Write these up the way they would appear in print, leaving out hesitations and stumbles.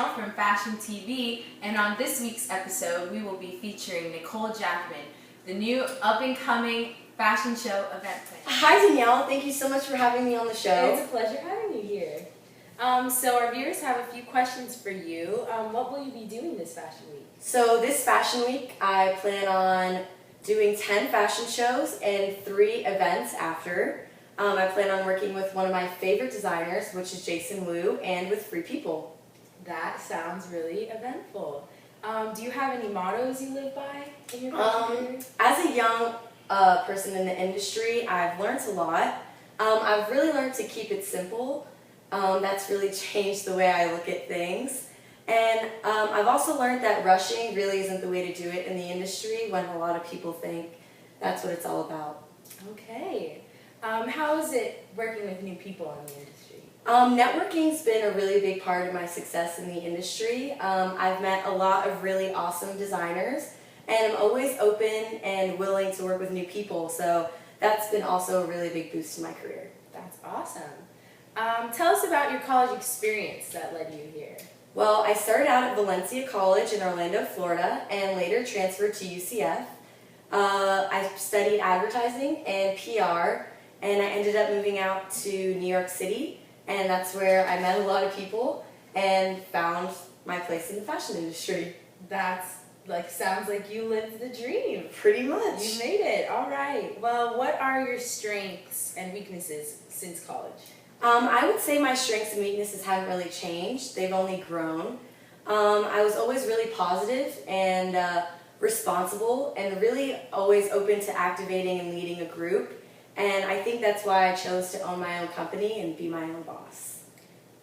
Danielle from Fashion TV, and on this week's episode we will be featuring Nicole Jackman, the new up-and-coming fashion show event planner. Hi Danielle, thank you so much for having me on the show. It's a pleasure having you here. So our viewers have a few questions for you. What will you be doing this fashion week? So this fashion week I plan on doing 10 fashion shows and 3 events after. I plan on working with one of my favorite designers, which is Jason Wu, and with Free People. That sounds really eventful. Do you have any mottos you live by in your fashion career? As a young person in the industry, I've learned a lot. I've really learned to keep it simple. That's really changed the way I look at things. And I've also learned that rushing really isn't the way to do it in the industry when a lot of people think that's what it's all about. Okay. How is it working with new people in the industry? Networking's been a really big part of my success in the industry. I've met a lot of really awesome designers, and I'm always open and willing to work with new people, so that's been also a really big boost to my career. That's awesome. Tell us about your college experience that led you here. Well, I started out at Valencia College in Orlando, Florida, and later transferred to UCF. I studied advertising and PR, and I ended up moving out to New York City, and that's where I met a lot of people and found my place in the fashion industry. Sounds like you lived the dream. Pretty much. You made it. All right. Well, what are your strengths and weaknesses since college? I would say my strengths and weaknesses haven't really changed. They've only grown. I was always really positive and responsible and really always open to activating and leading a group. And I think that's why I chose to own my own company and be my own boss.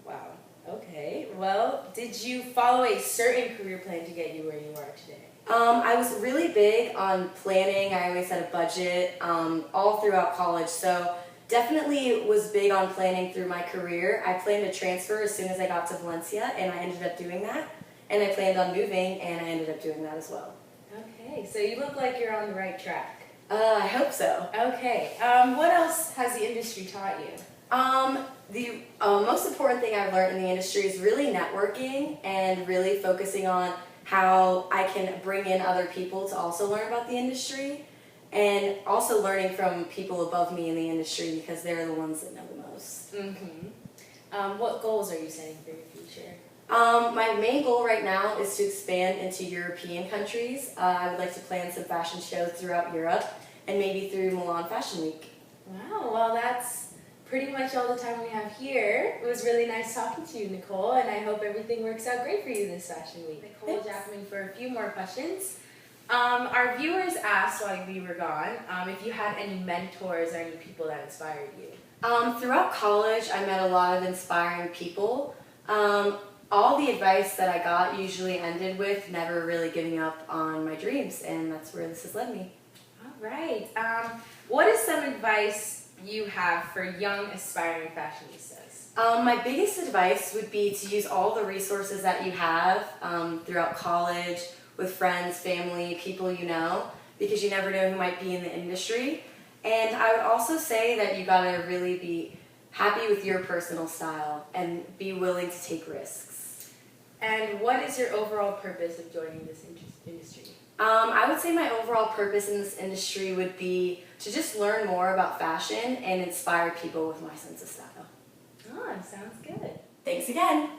Wow. Okay. Well, did you follow a certain career plan to get you where you are today? I was really big on planning. I always had a budget all throughout college. So definitely was big on planning through my career. I planned to transfer as soon as I got to Valencia, and I ended up doing that. And I planned on moving, and I ended up doing that as well. Okay. So you look like you're on the right track. I hope so. Okay. What else has the industry taught you? The most important thing I've learned in the industry is really networking and really focusing on how I can bring in other people to also learn about the industry, and also learning from people above me in the industry because they're the ones that know the most. Mm-hmm. What goals are you setting for your future? My main goal right now is to expand into European countries. I would like to plan some fashion shows throughout Europe and maybe through Milan Fashion Week. Wow, well that's pretty much all the time we have here. It was really nice talking to you, Nicole, and I hope everything works out great for you this fashion week. Nicole Jackman for a few more questions. Our viewers asked while we were gone if you had any mentors or any people that inspired you. Throughout college, I met a lot of inspiring people. All the advice that I got usually ended with never really giving up on my dreams, and that's where this has led me. All right. What is some advice you have for young aspiring fashionistas? My biggest advice would be to use all the resources that you have throughout college, with friends, family, people you know, because you never know who might be in the industry. And I would also say that you gotta really be happy with your personal style and be willing to take risks. And what is your overall purpose of joining this industry? I would say my overall purpose in this industry would be to just learn more about fashion and inspire people with my sense of style. Oh, sounds good. Thanks again.